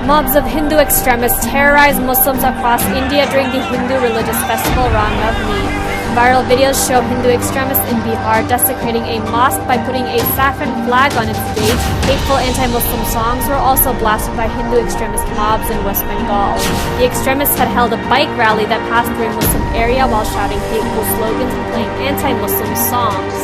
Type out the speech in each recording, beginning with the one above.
Mobs of Hindu extremists terrorized Muslims across India during the Hindu religious festival Ram Navami. Viral videos show Hindu extremists in Bihar desecrating a mosque by putting a saffron flag on its gate. Hateful anti-Muslim songs were also blasted by Hindu extremist mobs in West Bengal. The extremists had held a bike rally that passed through a Muslim area while shouting hateful slogans and playing anti-Muslim songs.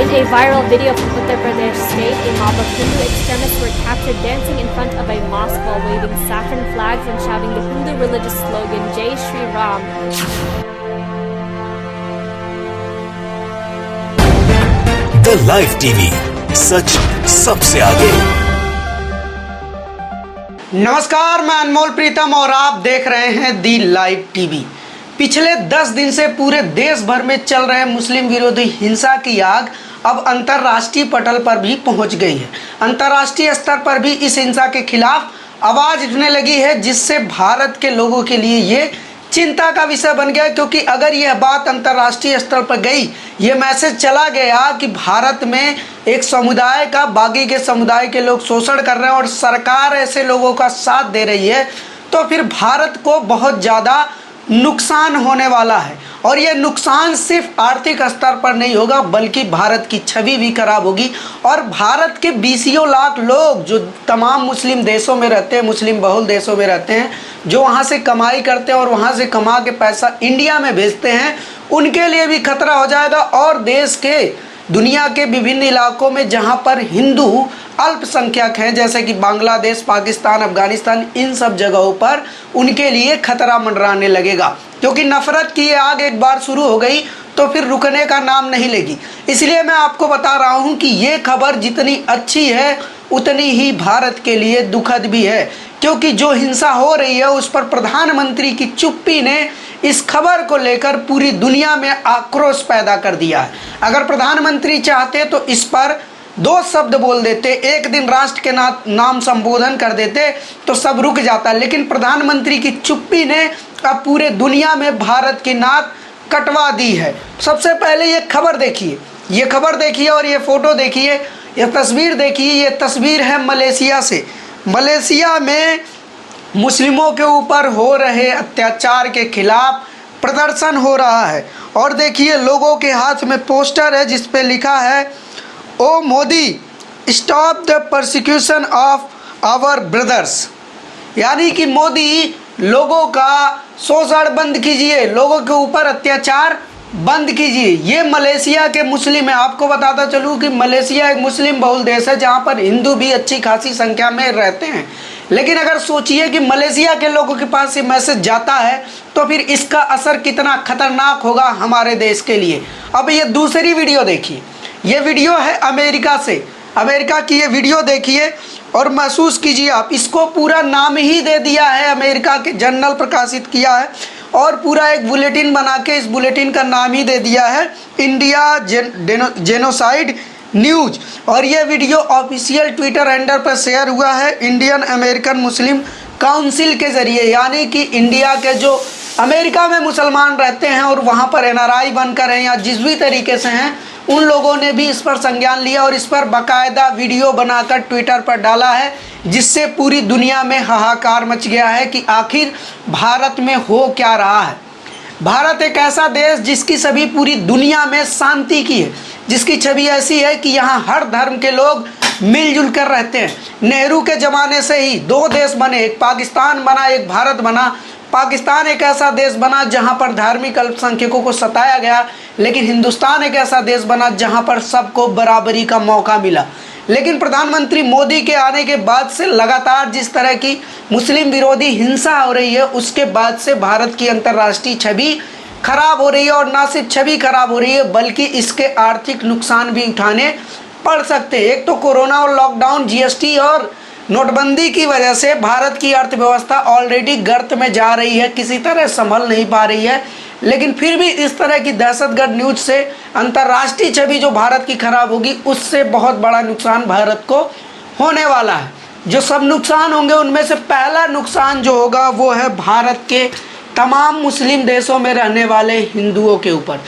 In a viral video from Uttar Pradesh state, a mob of Hindu extremists were captured dancing in front of a mosque while waving saffron flags and shouting the Hindu religious slogan Jai Shri Ram. The live TV, सच सबसे आगे। नमस्कार, मैं अनमोल प्रीतम और आप देख रहे हैं दी लाइव टीवी। पिछले 10 दिन से पूरे देश भर में चल रहे मुस्लिम विरोधी हिंसा की आग अब अंतर्राष्ट्रीय पटल पर भी पहुंच गई है। अंतर्राष्ट्रीय स्तर पर भी इस हिंसा के खिलाफ आवाज उठने लगी है, जिससे भारत के लोगों के लिए ये चिंता का विषय बन गया, क्योंकि अगर यह बात अंतर्राष्ट्रीय स्तर पर गई, ये मैसेज चला गया कि भारत में एक समुदाय का बाकी के समुदाय के लोग शोषण कर रहे हैं और सरकार ऐसे लोगों का साथ दे रही है, तो फिर भारत को बहुत ज़्यादा नुकसान होने वाला है। और ये नुकसान सिर्फ आर्थिक स्तर पर नहीं होगा, बल्कि भारत की छवि भी खराब होगी। और भारत के बीसियों लाख लोग जो तमाम मुस्लिम देशों में रहते हैं, मुस्लिम बहुल देशों में रहते हैं, जो वहाँ से कमाई करते हैं और वहाँ से कमा के पैसा इंडिया में भेजते हैं, उनके लिए भी खतरा हो जाएगा। और देश के दुनिया के विभिन्न इलाकों में जहाँ पर हिंदू अल्पसंख्यक हैं, जैसे कि बांग्लादेश, पाकिस्तान, अफगानिस्तान, इन सब जगहों पर उनके लिए खतरा मंडराने लगेगा, क्योंकि नफरत की आग एक बार शुरू हो गई तो फिर रुकने का नाम नहीं लेगी। इसलिए मैं आपको बता रहा हूँ कि ये खबर जितनी अच्छी है उतनी ही भारत के लिए दुखद भी है, क्योंकि जो हिंसा हो रही है उस पर प्रधानमंत्री की चुप्पी ने इस खबर को लेकर पूरी दुनिया में आक्रोश पैदा कर दिया है। अगर प्रधानमंत्री चाहते तो इस पर 2 शब्द बोल देते, एक दिन राष्ट्र के नाम संबोधन कर देते तो सब रुक जाता, लेकिन प्रधानमंत्री की चुप्पी ने अब पूरे दुनिया में भारत की नाक कटवा दी है। सबसे पहले ये खबर देखिए, ये खबर देखिए और ये फोटो देखिए, ये तस्वीर देखिए। ये तस्वीर है मलेशिया से। मलेशिया में मुस्लिमों के ऊपर हो रहे अत्याचार के खिलाफ प्रदर्शन हो रहा है। और देखिए, लोगों के हाथ में पोस्टर है जिस पे लिखा है, O Modi stop the persecution of our brothers. यानी कि मोदी, लोगों का शोषण बंद कीजिए, लोगों के ऊपर अत्याचार बंद कीजिए। ये मलेशिया के मुस्लिम है। आपको बताता चलूँ कि मलेशिया एक मुस्लिम बहुल देश है जहाँ पर हिंदू भी अच्छी खासी संख्या में रहते हैं। लेकिन अगर सोचिए कि मलेशिया के लोगों के पास ये मैसेज जाता है तो फिर इसका असर कितना खतरनाक होगा हमारे देश के लिए। अब ये दूसरी वीडियो देखिए, ये वीडियो है अमेरिका से। अमेरिका की ये वीडियो देखिए और महसूस कीजिए आप। इसको पूरा नाम ही दे दिया है, अमेरिका के जर्नल प्रकाशित किया है और पूरा एक बुलेटिन बना के इस बुलेटिन का नाम ही दे दिया है इंडिया जेनोसाइड न्यूज। और ये वीडियो ऑफिशियल ट्विटर हैंडल पर शेयर हुआ है इंडियन अमेरिकन मुस्लिम काउंसिल के ज़रिए। यानी कि इंडिया के जो अमेरिका में मुसलमान रहते हैं और वहाँ पर NRI बनकर हैं या जिस भी तरीके से हैं, उन लोगों ने भी इस पर संज्ञान लिया और इस पर बाकायदा वीडियो बनाकर ट्विटर पर डाला है, जिससे पूरी दुनिया में हाहाकार मच गया है कि आखिर भारत में हो क्या रहा है। भारत एक ऐसा देश जिसकी छवि पूरी दुनिया में शांति की है, जिसकी छवि ऐसी है कि यहाँ हर धर्म के लोग मिलजुल कर रहते हैं। नेहरू के ज़माने से ही 2 देश बने, एक पाकिस्तान बना, एक भारत बना। पाकिस्तान एक ऐसा देश बना जहाँ पर धार्मिक अल्पसंख्यकों को सताया गया, लेकिन हिंदुस्तान एक ऐसा देश बना जहाँ पर सबको बराबरी का मौका मिला। लेकिन प्रधानमंत्री मोदी के आने के बाद से लगातार जिस तरह की मुस्लिम विरोधी हिंसा हो रही है, उसके बाद से भारत की अंतर्राष्ट्रीय छवि खराब हो रही है। और ना सिर्फ छवि खराब हो रही है, बल्कि इसके आर्थिक नुकसान भी उठाने पड़ सकते हैं। एक तो कोरोना और लॉकडाउन, GST और नोटबंदी की वजह से भारत की अर्थव्यवस्था ऑलरेडी गर्त में जा रही है, किसी तरह संभल नहीं पा रही है। लेकिन फिर भी इस तरह की दहशतगर्द न्यूज से अंतर्राष्ट्रीय छवि जो भारत की खराब होगी, उससे बहुत बड़ा नुकसान भारत को होने वाला है। जो सब नुकसान होंगे उनमें से पहला नुकसान जो होगा वो है भारत के तमाम मुस्लिम देशों में रहने वाले हिंदुओं के ऊपर।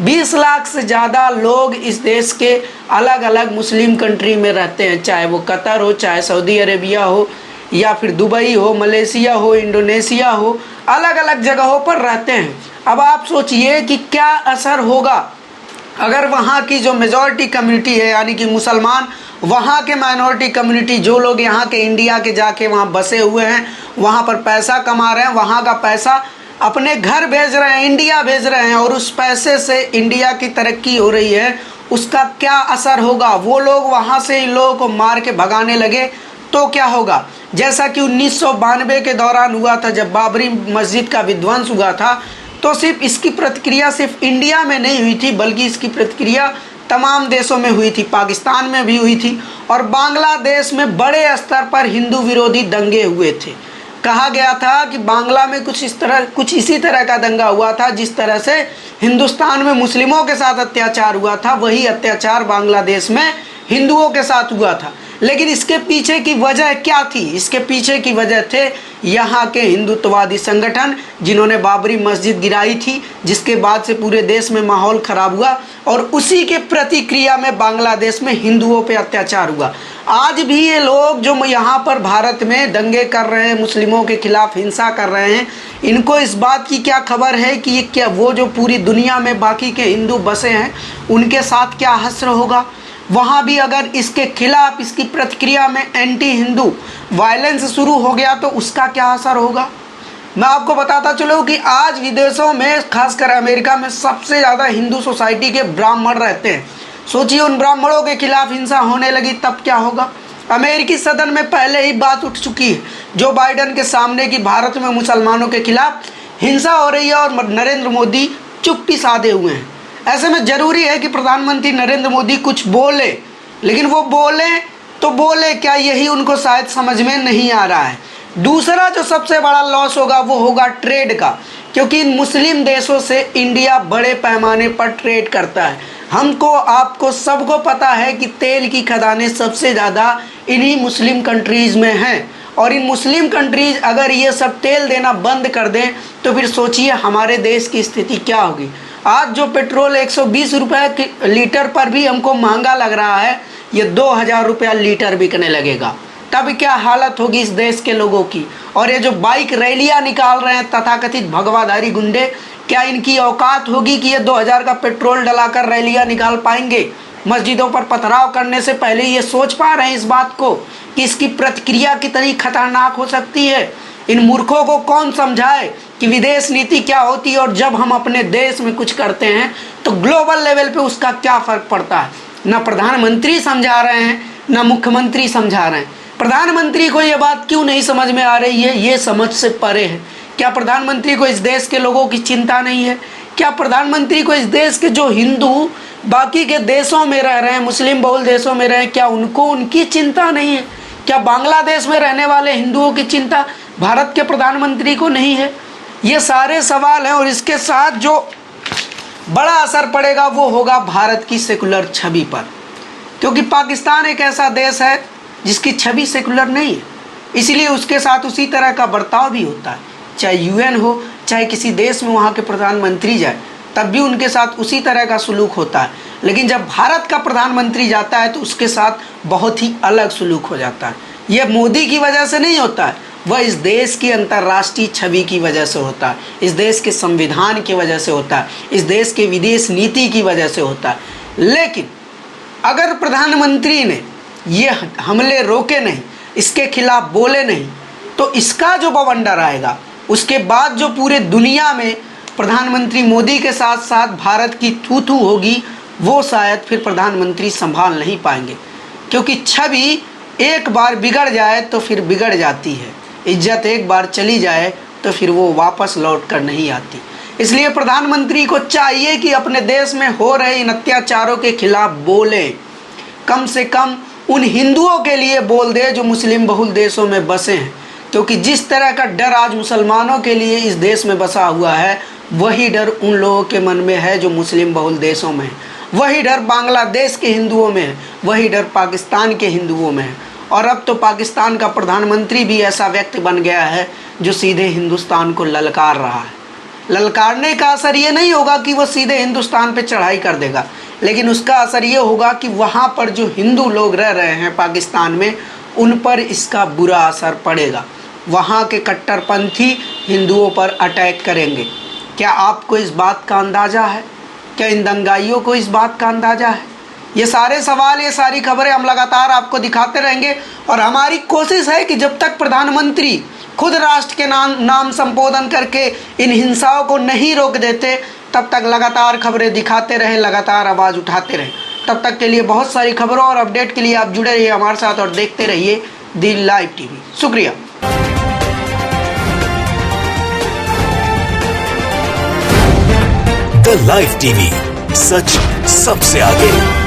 20 लाख से ज़्यादा लोग इस देश के अलग अलग मुस्लिम कंट्री में रहते हैं, चाहे वो कतर हो, चाहे सऊदी अरेबिया हो या फिर दुबई हो, मलेशिया हो, इंडोनेशिया हो, अलग अलग जगहों पर रहते हैं। अब आप सोचिए कि क्या असर होगा अगर वहाँ की जो मेजॉरिटी कम्युनिटी है, यानी कि मुसलमान, वहाँ के माइनॉरिटी कम्युनिटी, जो लोग यहाँ के इंडिया के जाके वहाँ बसे हुए हैं, वहाँ पर पैसा कमा रहे हैं, वहाँ का पैसा अपने घर भेज रहे हैं, इंडिया भेज रहे हैं, और उस पैसे से इंडिया की तरक्की हो रही है, उसका क्या असर होगा? वो लोग वहाँ से इन लोगों को मार के भगाने लगे तो क्या होगा? जैसा कि 1992 के दौरान हुआ था, जब बाबरी मस्जिद का विध्वंस हुआ था, तो सिर्फ इसकी प्रतिक्रिया सिर्फ इंडिया में नहीं हुई थी, बल्कि इसकी प्रतिक्रिया तमाम देशों में हुई थी, पाकिस्तान में भी हुई थी, और बांग्लादेश में बड़े स्तर पर हिंदू विरोधी दंगे हुए थे। कहा गया था कि बांग्ला में कुछ इसी तरह का दंगा हुआ था, जिस तरह से हिंदुस्तान में मुस्लिमों के साथ अत्याचार हुआ था, वही अत्याचार बांग्लादेश में हिंदुओं के साथ हुआ था। लेकिन इसके पीछे की वजह क्या थी? इसके पीछे की वजह थे यहाँ के हिंदुत्ववादी संगठन, जिन्होंने बाबरी मस्जिद गिराई थी, जिसके बाद से पूरे देश में माहौल खराब हुआ, और उसी के प्रतिक्रिया में बांग्लादेश में हिंदुओं पे अत्याचार हुआ। आज भी ये लोग जो यहाँ पर भारत में दंगे कर रहे हैं, मुस्लिमों के खिलाफ हिंसा कर रहे हैं, इनको इस बात की क्या खबर है कि ये क्या, वो जो पूरी दुनिया में बाकी के हिंदू बसे हैं, उनके साथ क्या हश्र होगा? वहाँ भी अगर इसके खिलाफ, इसकी प्रतिक्रिया में एंटी हिंदू वायलेंस शुरू हो गया तो उसका क्या असर होगा? मैं आपको बताता चलूँ कि आज विदेशों में, खासकर अमेरिका में, सबसे ज़्यादा हिंदू सोसाइटी के ब्राह्मण रहते हैं। सोचिए, उन ब्राह्मणों के खिलाफ हिंसा होने लगी तब क्या होगा? अमेरिकी सदन में पहले ही बात उठ चुकी है जो बाइडेन के सामने कि भारत में मुसलमानों के खिलाफ हिंसा हो रही है, और नरेंद्र मोदी चुप्पी साधे हुए हैं। ऐसे में ज़रूरी है कि प्रधानमंत्री नरेंद्र मोदी कुछ बोले, लेकिन वो बोले क्या, यही उनको शायद समझ में नहीं आ रहा है। दूसरा जो सबसे बड़ा लॉस होगा वो होगा ट्रेड का, क्योंकि इन मुस्लिम देशों से इंडिया बड़े पैमाने पर ट्रेड करता है। हमको, आपको, सबको पता है कि तेल की खदानें सबसे ज़्यादा इन्हीं मुस्लिम कंट्रीज़ में हैं, और इन मुस्लिम कंट्रीज़ अगर ये सब तेल देना बंद कर दें तो फिर सोचिए हमारे देश की स्थिति क्या होगी। आज जो पेट्रोल 120 रुपये लीटर पर भी हमको महंगा लग रहा है, ये 2000 रुपया लीटर बिकने लगेगा, तब क्या हालत होगी इस देश के लोगों की। और ये जो बाइक रैलियां निकाल रहे हैं तथाकथित भगवाधारी गुंडे, क्या इनकी औकात होगी कि ये 2000 का पेट्रोल डलाकर रैलियां निकाल पाएंगे? मस्जिदों पर पथराव करने से पहले ये सोच पा रहे हैं इस बात को कि इसकी प्रतिक्रिया कितनी खतरनाक हो सकती है? इन मूर्खों को कौन समझाए कि विदेश नीति क्या होती है, और जब हम अपने देश में कुछ करते हैं तो ग्लोबल लेवल पे उसका क्या फ़र्क पड़ता है? ना प्रधानमंत्री समझा रहे हैं, ना मुख्यमंत्री समझा रहे हैं। प्रधानमंत्री को ये बात क्यों नहीं समझ में आ रही है? ये समझ से परे है। क्या प्रधानमंत्री को इस देश के लोगों की चिंता नहीं है? क्या प्रधानमंत्री को इस देश के जो हिंदू बाकी के देशों में रह रहे हैं, मुस्लिम बहुल देशों में रहे, क्या उनको उनकी चिंता नहीं है? क्या बांग्लादेश में रहने वाले हिंदुओं की चिंता भारत के प्रधानमंत्री को नहीं है? ये सारे सवाल हैं, और इसके साथ जो बड़ा असर पड़ेगा वो होगा भारत की सेकुलर छवि पर, क्योंकि पाकिस्तान एक ऐसा देश है जिसकी छवि सेकुलर नहीं है, इसलिए उसके साथ उसी तरह का बर्ताव भी होता है। चाहे यूएन हो, चाहे किसी देश में वहाँ के प्रधानमंत्री जाए, तब भी उनके साथ उसी तरह का सलूक होता है। लेकिन जब भारत का प्रधानमंत्री जाता है तो उसके साथ बहुत ही अलग सलूक हो जाता है। ये मोदी की वजह से नहीं होता है, वह इस देश की अंतर्राष्ट्रीय छवि की वजह से होता है, इस देश के संविधान की वजह से होता है, इस देश के विदेश नीति की वजह से होता है। लेकिन अगर प्रधानमंत्री ने ये हमले रोके नहीं, इसके खिलाफ बोले नहीं, तो इसका जो बवंडर आएगा, उसके बाद जो पूरे दुनिया में प्रधानमंत्री मोदी के साथ साथ भारत की थू-थू होगी, वो शायद फिर प्रधानमंत्री संभाल नहीं पाएंगे, क्योंकि छवि एक बार बिगड़ जाए तो फिर बिगड़ जाती है, इज्जत एक बार चली जाए तो फिर वो वापस लौट कर नहीं आती। इसलिए प्रधानमंत्री को चाहिए कि अपने देश में हो रहे इन अत्याचारों के खिलाफ बोले, कम से कम उन हिंदुओं के लिए बोल दे जो मुस्लिम बहुल देशों में बसे हैं, क्योंकि जिस तरह का डर आज मुसलमानों के लिए इस देश में बसा हुआ है, वही डर उन लोगों के मन में है जो मुस्लिम बहुल देशों में है, वही डर बांग्लादेश के हिंदुओं में है, वही डर पाकिस्तान के हिंदुओं में है। और अब तो पाकिस्तान का प्रधानमंत्री भी ऐसा व्यक्ति बन गया है जो सीधे हिंदुस्तान को ललकार रहा है। ललकारने का असर ये नहीं होगा कि वो सीधे हिंदुस्तान पे चढ़ाई कर देगा, लेकिन उसका असर ये होगा कि वहाँ पर जो हिंदू लोग रह रहे हैं पाकिस्तान में, उन पर इसका बुरा असर पड़ेगा। वहाँ के कट्टरपंथी हिंदुओं पर अटैक करेंगे। क्या आपको इस बात का अंदाज़ा है? क्या इन दंगाइयों को इस बात का अंदाज़ा है? ये सारे सवाल, ये सारी खबरें हम लगातार आपको दिखाते रहेंगे और हमारी कोशिश है कि जब तक प्रधानमंत्री खुद राष्ट्र के नाम संबोधन करके इन हिंसाओं को नहीं रोक देते, तब तक लगातार खबरें दिखाते रहें, लगातार आवाज़ उठाते रहें। तब तक के लिए बहुत सारी खबरों और अपडेट के लिए आप जुड़े रहिए हमारे साथ और देखते रहिए दी लाइव टीवी। शुक्रिया। द लाइव टीवी, सच सबसे आगे।